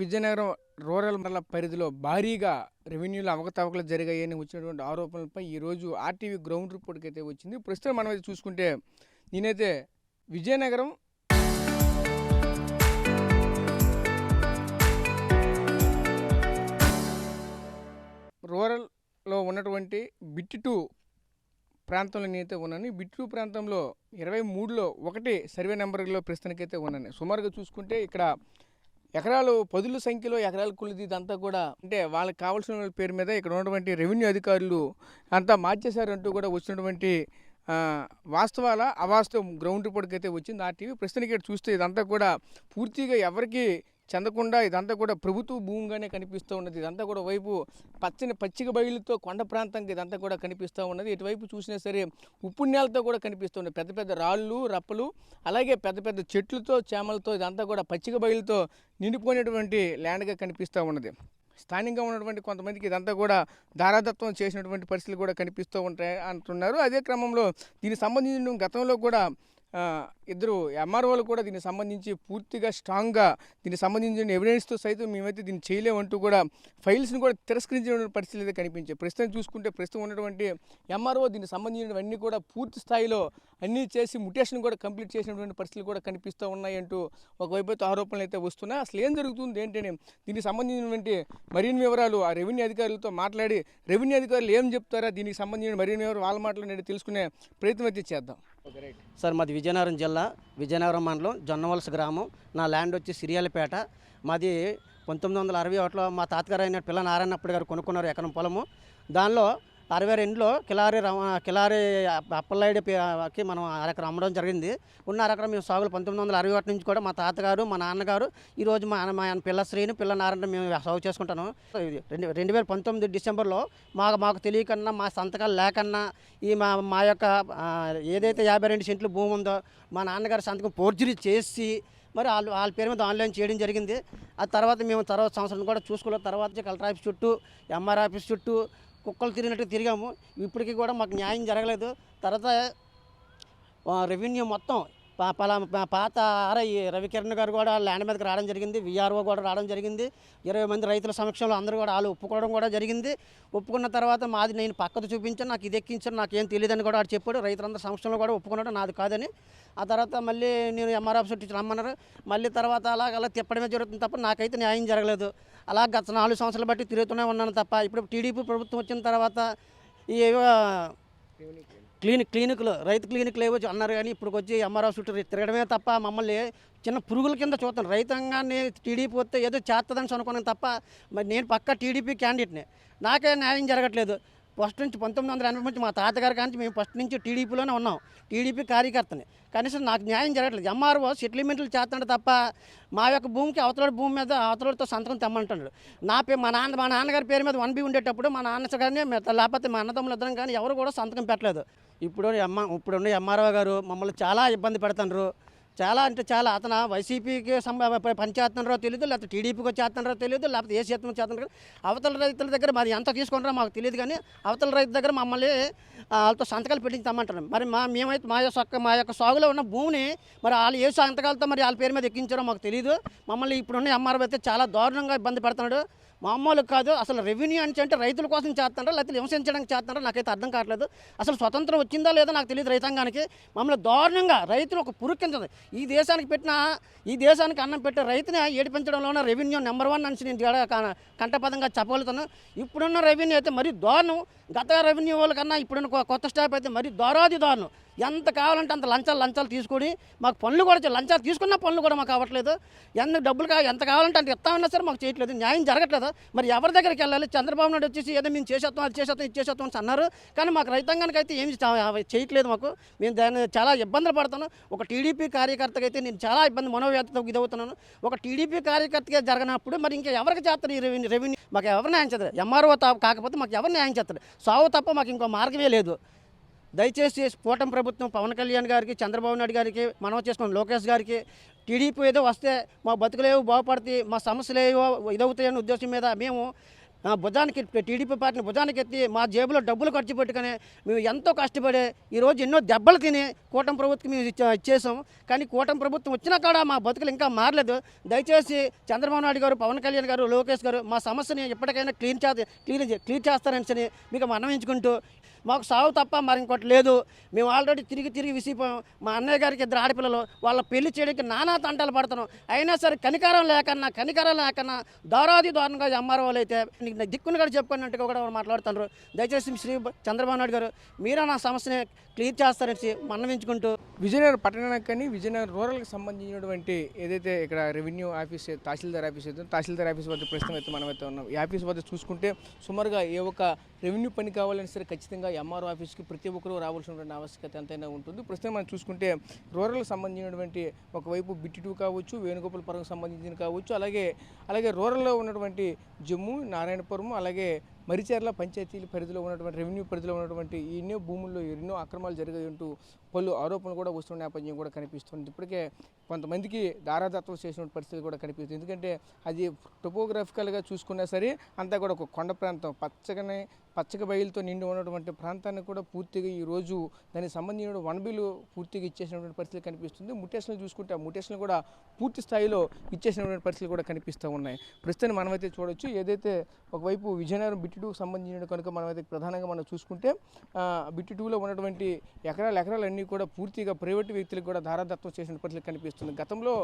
Vizianagaram rural మండల పరిధిలో భారీగా రెవెన్యూలో అవకతవకలు జరిగాయని వచ్చినటువంటి ఆరోపణలపై ఈరోజు ఆర్టీవీ గ్రౌండ్ రిపోర్ట్కి అయితే వచ్చింది. ప్రస్తుతం మనం అయితే చూసుకుంటే నేనైతే విజయనగరం రూరల్లో ఉన్నటువంటి బిట్టు ప్రాంతంలో నేనైతే ఉన్నాను. బిట్టు ప్రాంతంలో 23లో 1 సర్వే నెంబర్లో ప్రస్తుతానికైతే ఉన్నాను. సుమారుగా చూసుకుంటే ఇక్కడ ఎకరాలు పదుల సంఖ్యలో ఎకరాల కొలిది ఇదంతా కూడా అంటే వాళ్ళకి కావాల్సిన పేరు మీద ఇక్కడ ఉన్నటువంటి రెవెన్యూ అధికారులు అంతా మార్చేశారంటూ కూడా వచ్చినటువంటి వాస్తవాల అవాస్తవం గ్రౌండ్ రిపోర్ట్కి అయితే వచ్చింది ఆర్టీవీ. ప్రస్తుతానికి ఇక్కడ చూస్తే ఇదంతా కూడా పూర్తిగా ఎవరికి చెందకుండా ఇదంతా కూడా ప్రభుత్వ భూమిగానే కనిపిస్తూ ఉన్నది. ఇదంతా కూడా వైపు పచ్చిక బయలుతో కొండ ప్రాంతంగా ఇదంతా కూడా కనిపిస్తూ ఉన్నది. ఇటువైపు చూసినా సరే ఉప్పు నేలతో కూడా కనిపిస్తూ ఉన్నది. పెద్ద పెద్ద రాళ్ళు రప్పలు అలాగే పెద్ద పెద్ద చెట్లతో చేమలతో ఇదంతా కూడా పచ్చిక బయలుతో నిండిపోయినటువంటి ల్యాండ్గా కనిపిస్తూ ఉన్నది. స్థానికంగా ఉన్నటువంటి కొంతమందికి ఇదంతా కూడా దారాదత్వం చేసినటువంటి పరిస్థితులు కూడా కనిపిస్తూ ఉంటాయి అంటున్నారు. అదే క్రమంలో దీనికి సంబంధించిన గతంలో కూడా ఇద్దరు ఎంఆర్ఓలు కూడా దీనికి సంబంధించి పూర్తిగా స్ట్రాంగ్గా దీనికి సంబంధించిన ఎవిడెన్స్తో సైతం మేమైతే దీన్ని చేయలేమంటూ కూడా ఫైల్స్ని కూడా తిరస్కరించిన పరిస్థితులు అయితే కనిపించాయి. ప్రస్తుతం చూసుకుంటే ప్రస్తుతం ఉన్నటువంటి ఎంఆర్ఓ దీనికి సంబంధించినవన్నీ కూడా పూర్తి స్థాయిలో అన్నీ చేసి ముటేషన్ కూడా కంప్లీట్ చేసినటువంటి పరిస్థితులు కూడా కనిపిస్తూ ఉన్నాయంటూ ఒకవైపు అయితే ఆరోపణలు అయితే వస్తున్నాయి. అసలు ఏం జరుగుతుంది ఏంటని దీనికి సంబంధించినటువంటి మరిన్ని వివరాలు ఆ రెవెన్యూ అధికారులతో మాట్లాడి రెవెన్యూ అధికారులు ఏం చెప్తారా దీనికి సంబంధించిన మరిన్ని వివరాలు వాళ్ళ మాటలు తెలుసుకునే ప్రయత్నం అయితే చేద్దాం. సార్ మాది విజయనగరం జిల్లా విజయనగరం మండలం జొన్నవలస గ్రామం. నా ల్యాండ్ వచ్చి సిరియాలపేట. మాది 1961లో మా తాతగారు అయిన పిల్ల నారాయణప్పటి గారు కొనుక్కున్నారు ఎకరం పొలము. దానిలో 62లో కిలారి అప్పలనాయుడికి మనం అరెకరం అమ్మడం జరిగింది. ఉన్న అరెకరం మేము సాగులు 1961 నుంచి కూడా మా తాతగారు మా నాన్నగారు ఈరోజు మా పిల్ల శ్రీని పిల్ల నారాయణ మేము సాగు చేసుకుంటాను. 2019 డిసెంబర్లో మాకు తెలియకన్నా మా సంతకాలు లేకన్నా ఈ మా యొక్క ఏదైతే 52 సెంట్లు భూమి ఉందో మా నాన్నగారు సంతకం ఫోర్జరీ చేసి మరి వాళ్ళ పేరు మీద ఆన్లైన్ చేయడం జరిగింది. ఆ తర్వాత మేము తర్వాత సంవత్సరం కూడా చూసుకున్న తర్వాత కలెక్టర్ ఆఫీస్ చుట్టూ ఎంఆర్ ఆఫీస్ చుట్టూ కుక్కలు తిరిగినట్టు తిరిగాము. ఇప్పటికీ కూడా మాకు న్యాయం జరగలేదు. తర్వాత రెవెన్యూ మొత్తం పాత ఆర్ఐ రవికిరణ్ గారు కూడా ల్యాండ్ మీదకి రావడం జరిగింది. విఆర్ఓ కూడా రావడం జరిగింది. 20 మంది రైతుల సమక్షంలో అందరూ కూడా వాళ్ళు ఒప్పుకోవడం కూడా జరిగింది. ఒప్పుకున్న తర్వాత మాది నేను పక్కకు చూపించాను, నాకు ఇది ఎక్కించాను, నాకేం తెలియదని కూడా వాడు చెప్పాడు. రైతులందరి సమక్షంలో కూడా ఒప్పుకున్నాడు నాది కాదని. ఆ తర్వాత మళ్ళీ నేను ఎంఆర్ ఆఫీస్ వచ్చి రమ్మన్నారు. మళ్ళీ తర్వాత అలా తిప్పడమే జరుగుతుంది తప్ప నాకైతే న్యాయం జరగలేదు. అలా గత 4 సంవత్సరాలు బట్టి తిరుగుతూనే ఉన్నాను తప్ప ఇప్పుడు టీడీపీ ప్రభుత్వం వచ్చిన తర్వాత ఈ క్లినిక్లు రైతు క్లినిక్లు ఏవో అన్నారు కానీ ఇప్పుడు వచ్చి ఎంఆర్ఓ చుట్టూ తిరగడమే తప్ప మమ్మల్ని చిన్న పురుగుల కింద చూస్తాను. రైతాంగాన్ని టీడీపీ వస్తే ఏదో చేస్తుందని అనుకున్నాను తప్ప మరి నేను పక్కా టీడీపీ క్యాండిడేట్ని. నాకే న్యాయం జరగట్లేదు. ఫస్ట్ నుంచి 1980 నుంచి మా తాతగారి కానీ మేము ఫస్ట్ నుంచి టీడీపీలోనే ఉన్నాం, టీడీపీ కార్యకర్తని. కనీసం నాకు న్యాయం జరగట్లేదు. ఎంఆర్ఓ సెటిల్మెంట్లు చేస్తాడు తప్ప మా యొక్క భూమికి అవతల భూమి మీద అవతలతో సంతకం తెమ్మంటున్నాడు. మా నాన్నగారి పేరు మీద 1B ఉండేటప్పుడు మా నాన్న కానీ లేకపోతే మా అన్నదమ్ములు ఇద్దరం కానీ ఎవరు కూడా సంతకం పెట్టలేదు. ఇప్పుడున్న ఎంఆర్ఓ గారు మమ్మల్ని చాలా ఇబ్బంది పెడుతున్నారు. చాలా అంటే చాలా. అతను వైసీపీకి పనిచేస్తున్నారో తెలియదు, లేకపోతే టీడీపీకి వచ్చేస్తున్నారో తెలియదు, లేకపోతే ఏ చేతనం చేస్తున్నారు. అవతల రైతుల దగ్గర మరి ఎంత తీసుకుంటారో మాకు తెలియదు కానీ అవతల రైతు దగ్గర మమ్మల్ని వాళ్ళతో సంతకాలు పెట్టించమంటారు. మరి మేమైతే మా యొక్క సాగులో ఉన్న భూమిని మరి వాళ్ళు ఏ సంతకాలతో మరి వాళ్ళ పేరు మీద ఎక్కించారో మాకు తెలియదు. మమ్మల్ని ఇప్పుడున్న ఎంఆర్ఓ అయితే చాలా దారుణంగా ఇబ్బంది పెడుతున్నాడు. మామూలు కాదు. అసలు రెవెన్యూ అంటే రైతుల కోసం చేస్తున్నారా లేకపోతే హింసించడానికి చేస్తున్నారా నాకైతే అర్థం కావట్లేదు. అసలు స్వతంత్రం వచ్చిందా లేదో నాకు తెలియదు. రైతాంగానికి మమ్మల్ని దారుణంగా రైతులు ఒక పురుక్కించదు. ఈ దేశానికి అన్నం పెట్టే రైతుని ఏడిపించడంలోనే రెవెన్యూ నెంబర్ 1 అని నేను కంటపదంగా చెప్పగలుగుతాను. ఇప్పుడున్న రెవెన్యూ అయితే మరీ దారుణం. గత రెవెన్యూ వాళ్ళకన్నా ఇప్పుడున్న కొత్త స్టాఫ్ అయితే మరీ దారుణం. ఎంత కావాలంటే అంత లంచాలు తీసుకొని మాకు పనులు కూడా లంచాలు తీసుకున్న పనులు కూడా మాకు అవ్వట్లేదు. డబ్బులు ఎంత కావాలంటే అంత ఇస్తామన్నా సరే మాకు చేయట్లేదు. న్యాయం జరగట్లేదు. మరి ఎవరి దగ్గరికి వెళ్ళాలి? చంద్రబాబు నాయుడు వచ్చేసి ఏదో మేము చేసేస్తాం అది చేసేస్తాం అని అన్నారు కానీ మాకు రైతాంగానికి అయితే ఏమి చేయట్లేదు. మాకు మేము దాన్ని చాలా ఇబ్బందులు పడుతున్నాను. ఒక టీడీపీ కార్యకర్తగా అయితే నేను చాలా ఇబ్బంది మనోవ్యాధితో ఇదవుతున్నాను. ఒక టీడీపీ కార్యకర్తగా జరగనప్పుడు మరి ఇంకా ఎవరికి చేస్తారు ఈ రెవెన్యూ? మాకు ఎవరు న్యాయం చేస్తారు? ఎంఆర్ఓ కాకపోతే మాకు ఎవరు న్యాయం చేస్తారు? సాగు తప్ప మాకు ఇంకో మార్గమే లేదు. దయచేసి కూటమి ప్రభుత్వం పవన్ కళ్యాణ్ గారికి చంద్రబాబు నాయుడు గారికి మనవి చేసుకున్నాం, లోకేష్ గారికి టీడీపీ ఏదో వస్తే మా బతుకులేవో బాగుపడతాయి, మా సమస్యలు ఏవో ఇదవుతాయనే ఉద్దేశం మీద మేము భుజానికి టీడీపీ పార్టీని భుజానికి ఎత్తి మా జేబులో డబ్బులు ఖర్చు పెట్టుకుని మేము ఎంతో కష్టపడి ఈరోజు ఎన్నో దెబ్బలు తిని కూటమి ప్రభుత్వం మేము ఇచ్చేసాం. కానీ కూటమి ప్రభుత్వం వచ్చినా కూడా మా బతుకులు ఇంకా మారలేదు. దయచేసి చంద్రబాబు నాయుడు గారు, పవన్ కళ్యాణ్ గారు, లోకేష్ గారు మా సమస్యని ఎప్పటికైనా క్లియర్ చేస్తారని మీకు మనవించుకుంటూ, మాకు సాగు తప్ప మరి ఇంకోటి లేదు. మేము ఆల్రెడీ తిరిగి విసిగిపోయాం. మా అన్నయ్య గారికి 2 ఆడపిల్లలు, వాళ్ళ పెళ్లి చేయడానికి నానా తంటాలు పడుతున్నాం. అయినా సరే కనికరం లేకన్నా దారుణంగా ఎంఆర్ఓ వాళ్ళు అయితే దిక్కును కూడా చెప్పుకున్నట్టుగా కూడా మాట్లాడుతున్నారు. దయచేసి శ్రీ చంద్రబాబు నాయుడు గారు మీరే నా సమస్యని క్లియర్ చేస్తారని మనవించుకుంటూ, విజయనగరం పట్టణానికి కానీ విజయనగరం రూరల్కి సంబంధించినటువంటి ఏదైతే ఇక్కడ రెవెన్యూ ఆఫీస్, తహసీల్దార్ ఆఫీస్ అయితే తహసీల్దార్ ఆఫీస్ వద్ద ప్రస్తుతం అయితే మనమైతే ఉన్నాం. ఈ ఆఫీస్ వద్ద చూసుకుంటే సుమారుగా ఏ ఒక్క రెవెన్యూ పని కావాలని సరే ఖచ్చితంగా ఎంఆర్ఓ ఆఫీస్కి ప్రతి ఒక్కరూ రావాల్సినటువంటి ఆవశ్యకత ఎంతైనా ఉంటుంది. ప్రస్తుతం మనం చూసుకుంటే రూరల్కి సంబంధించినటువంటి ఒకవైపు బిట్టి 2 కావచ్చు, వేణుగోపాలపురంకి సంబంధించిన కావచ్చు, అలాగే రూరల్లో ఉన్నటువంటి జమ్ము, నారాయణపురం, అలాగే మరిచెర్ల పంచాయతీల పరిధిలో ఉన్నటువంటి రెవెన్యూ పరిధిలో ఉన్నటువంటి ఎన్నో భూముల్లో ఎన్నో అక్రమాలు జరిగాయంటూ పలు ఆరోపణలు కూడా వస్తున్న నేపథ్యం కూడా కనిపిస్తుంది. ఇప్పటికే కొంతమందికి దారాదత్వం చేసిన పరిస్థితి కూడా కనిపిస్తుంది. ఎందుకంటే అది టొపోగ్రాఫికల్గా చూసుకున్నా సరే అంతా కూడా ఒక కొండ ప్రాంతం, పచ్చక బయలుతో నిండి ఉన్నటువంటి ప్రాంతాన్ని కూడా పూర్తిగా ఈరోజు దానికి సంబంధించిన వనబీలు పూర్తిగా ఇచ్చేసినటువంటి పరిస్థితి కనిపిస్తుంది. ముటేషన్లు చూసుకుంటే ఆ ముటేషన్లు కూడా పూర్తి స్థాయిలో ఇచ్చేసినటువంటి పరిస్థితులు కూడా కనిపిస్తూ ఉన్నాయి. ప్రస్తుతం మనమైతే చూడొచ్చు, ఏదైతే ఒకవైపు విజయనగరం బిట్టి 2 సంబంధించిన కనుక మనమైతే ప్రధానంగా మనం చూసుకుంటే బిట్టి 2లో ఉన్నటువంటి ఎకరాలన్నీ కూడా పూర్తిగా ప్రైవేటు వ్యక్తులకు కూడా దారాదత్వం చేసిన పరిస్థితి కనిపిస్తుంది. గతంలో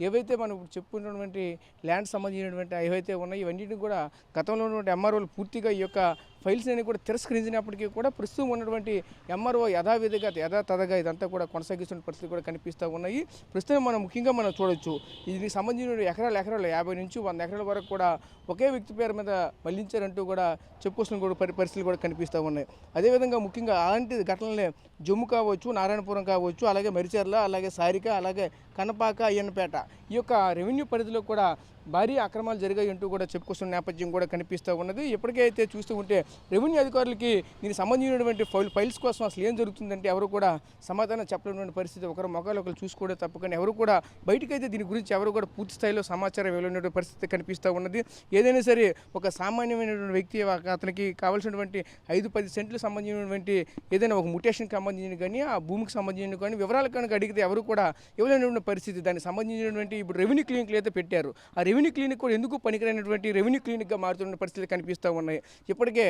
ఏవైతే మనం చెప్పుకున్నటువంటి ల్యాండ్ సంబంధించినటువంటి ఏవైతే ఉన్నాయో ఇవన్నిటిని కూడా గతంలో ఉన్నటువంటి ఎంఆర్ఓలు పూర్తిగా ఈ యొక్క ఫైల్స్ అన్ని కూడా తిరస్కరించినప్పటికీ కూడా ప్రస్తుతం ఉన్నటువంటి ఎంఆర్ఓ యథాతథగా ఇదంతా కూడా కొనసాగిస్తున్న పరిస్థితి కూడా కనిపిస్తూ ఉన్నాయి. ప్రస్తుతం మనం ముఖ్యంగా మనం చూడొచ్చు, దీనికి సంబంధించిన ఎకరాలు 50 నుంచి 100 ఎకరాల వరకు కూడా ఒకే వ్యక్తి పేరు మీద మళ్లించారంటూ కూడా చెప్పుకోవాల్సిన కూడా పరిస్థితులు కూడా కనిపిస్తూ ఉన్నాయి. అదేవిధంగా ముఖ్యంగా అలాంటి ఘటనలే జమ్ము కావచ్చు, నారాయణపురం కావచ్చు, అలాగే మరిచెర్ల, అలాగే సారిక, అలాగే కనపాక, అయ్యన్నపేట ఈ యొక్క రెవెన్యూ పరిధిలో కూడా భారీ అక్రమాలు జరిగాయి అంటూ కూడా చెప్పుకొస్తున్న నేపథ్యం కూడా కనిపిస్తూ ఉన్నది. ఎప్పటికైతే చూస్తూ ఉంటే రెవెన్యూ అధికారులకి దీనికి సంబంధించినటువంటి ఫైల్స్ కోసం అసలు ఏం జరుగుతుందంటే ఎవరు కూడా సమాధానం చెప్పలేనటువంటి పరిస్థితి, ఒకరు మొక్కలు ఒకరు చూసుకోవడం తప్పకుండా ఎవరు కూడా బయటకైతే దీని గురించి ఎవరు కూడా పూర్తి స్థాయిలో సమాచారం ఇవ్వలేనటువంటి పరిస్థితి కనిపిస్తూ ఉన్నది. ఏదైనా సరే ఒక సామాన్యమైనటువంటి వ్యక్తి అతనికి కావాల్సినటువంటి 5-10 సెంట్లు సంబంధించినటువంటి ఏదైనా ఒక ముటేషన్కి సంబంధించిన కానీ ఆ భూమికి సంబంధించిన కానీ వివరాలు కనుక అడిగితే ఎవరు కూడా ఇవ్వలేనటువంటి పరిస్థితి. దానికి సంబంధించినటువంటి ఇప్పుడు రెవెన్యూ క్లినిక్లు అయితే పెట్టారు. ఆ రెవెన్యూ క్లినిక్ కూడా ఎందుకు పనికిరైనటువంటి రెవెన్యూ క్లినిక్గా మారుతున్న పరిస్థితులు కనిపిస్తూ ఉన్నాయి. ఇప్పటికే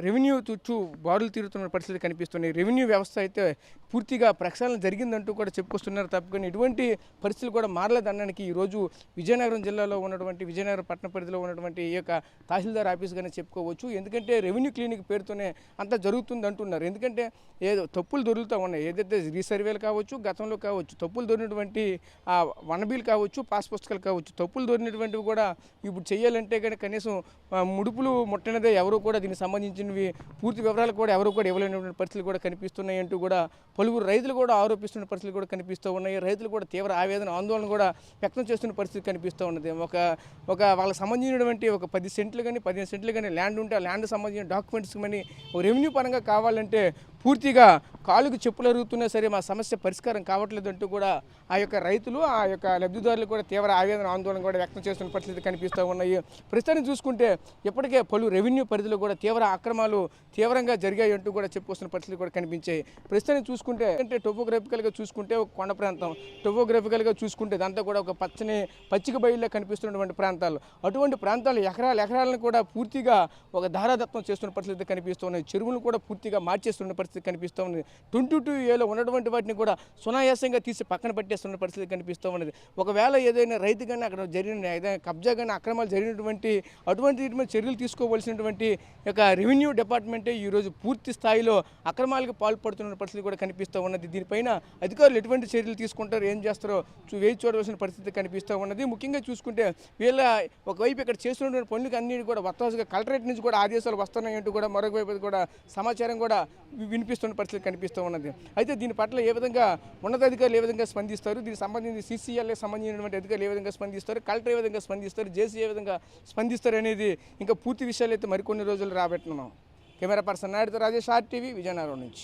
రెవెన్యూ చుట్టూ బారులు తీరుతున్న పరిస్థితులు కనిపిస్తున్నాయి. రెవెన్యూ వ్యవస్థ అయితే పూర్తిగా ప్రక్షాళన జరిగిందంటూ కూడా చెప్పుకొస్తున్నారు తప్పకుండా ఎటువంటి పరిస్థితులు కూడా మారలేదనడానికి ఈరోజు విజయనగరం జిల్లాలో ఉన్నటువంటి విజయనగరం పట్టణ పరిధిలో ఉన్నటువంటి ఈ యొక్క తహసీల్దార్ ఆఫీస్గానే చెప్పుకోవచ్చు. ఎందుకంటే రెవెన్యూ క్లినిక్ పేరుతోనే అంతా జరుగుతుంది అంటున్నారు. ఎందుకంటే ఏదో తప్పులు దొరుకుతూ ఉన్నాయి, ఏదైతే రీసర్వేలు కావచ్చు, గతంలో కావచ్చు, తప్పులు దొరికినటువంటి వనబీలు కావచ్చు, పాస్ పుస్తకాలు కావచ్చు, తప్పులు దొరికినటువంటివి కూడా ఇప్పుడు చేయాలంటే కానీ కనీసం ముడుపులు ముట్టనిదే ఎవరు కూడా దీనికి సంబంధించినవి పూర్తి వివరాలు కూడా ఎవరు కూడా ఇవ్వలేనటువంటి పరిస్థితులు కూడా కనిపిస్తున్నాయి అంటూ కూడా పలువురు రైతులు కూడా ఆరోపిస్తున్న పరిస్థితులు కూడా కనిపిస్తూ ఉన్నాయి. రైతులు కూడా తీవ్ర ఆవేదన, ఆందోళన కూడా వ్యక్తం చేస్తున్న పరిస్థితి కనిపిస్తూ ఉన్నది. ఒక వాళ్ళకి సంబంధించినటువంటి ఒక 10 సెంట్లు కానీ 15 సెంట్లు కానీ ల్యాండ్ ఉంటే ఆ ల్యాండ్ సంబంధించిన డాక్యుమెంట్స్ కానీ రెవెన్యూ పరంగా కావాలంటే పూర్తిగా కాలుకు చెప్పులు అరుగుతున్నా సరే మా సమస్య పరిష్కారం కావట్లేదు అంటూ కూడా ఆ యొక్క రైతులు, ఆ యొక్క లబ్ధిదారులు కూడా తీవ్ర ఆవేదన, ఆందోళన కూడా వ్యక్తం చేస్తున్న పరిస్థితి కనిపిస్తూ ఉన్నాయి. ప్రస్తుతాన్ని చూసుకుంటే ఇప్పటికే పలు రెవెన్యూ పరిధిలో కూడా అక్రమాలు తీవ్రంగా జరిగాయి అంటూ కూడా చెప్పుకొస్తున్న పరిస్థితులు కూడా కనిపించాయి. ప్రస్తుతాన్ని చూసుకుంటే అంటే టోపోగ్రఫికల్గా చూసుకుంటే ఒక కొండ ప్రాంతం, టోపోగ్రఫికల్గా చూసుకుంటే ఇదంతా కూడా ఒక పచ్చిక బయలులో కనిపిస్తున్నటువంటి ప్రాంతాలు, అటువంటి ప్రాంతాలు ఎకరాలను కూడా పూర్తిగా ఒక దారాదత్వం చేస్తున్న పరిస్థితి కనిపిస్తూ ఉన్నాయి. చెరువులను కూడా పూర్తిగా మార్చేస్తున్న పరిస్థితి కనిపిస్తూ ఉంది. 22A ఉన్నటువంటి వాటిని కూడా సునాయాసంగా తీసి పక్కన పెట్టేస్తున్న పరిస్థితి కనిపిస్తూ ఉన్నది. ఒకవేళ ఏదైనా రైతు కానీ అక్కడ జరిగిన ఏదైనా కబ్జా కానీ అక్రమాలు జరిగినటువంటి అటువంటి చర్యలు తీసుకోవాల్సినటువంటి యొక్క రెవెన్యూ డిపార్ట్మెంటే ఈరోజు పూర్తి స్థాయిలో అక్రమాలకు పాల్పడుతున్న పరిస్థితి కూడా కనిపిస్తూ ఉన్నది. దీనిపైన అధికారులు ఎటువంటి చర్యలు తీసుకుంటారో, ఏం చేస్తారో వేచి చూడవలసిన పరిస్థితి కనిపిస్తూ ఉన్నది. ముఖ్యంగా చూసుకుంటే వీళ్ళ ఒకవైపు ఇక్కడ చేస్తున్నటువంటి పనులకు అన్నిటి కూడా వత్తాసుగా కలెక్టరేట్ నుంచి కూడా ఆదేశాలు వస్తున్నాయంటూ కూడా మరొక వైపు కూడా సమాచారం కూడా వినిపిస్తున్న పరిస్థితి కనిపిస్తూ ఉన్నది. అయితే దీని పట్ల ఏ విధంగా ఉన్నతాధికారులు ఏ విధంగా స్పందిస్తారు, దీనికి సంబంధించి CCLకి సంబంధించినటువంటి అధికారులు ఏ విధంగా స్పందిస్తారు, కలెక్టర్ ఏ విధంగా స్పందిస్తారు, జేసీ ఏ విధంగా స్పందిస్తారు అనేది ఇంకా పూర్తి విషయాలు అయితే మరికొన్ని రోజులు రాబెట్టున్నాం. కెమెరా పర్సన్ నాయుడుతో రాజేష్, RTV, విజయనగరం నుంచి.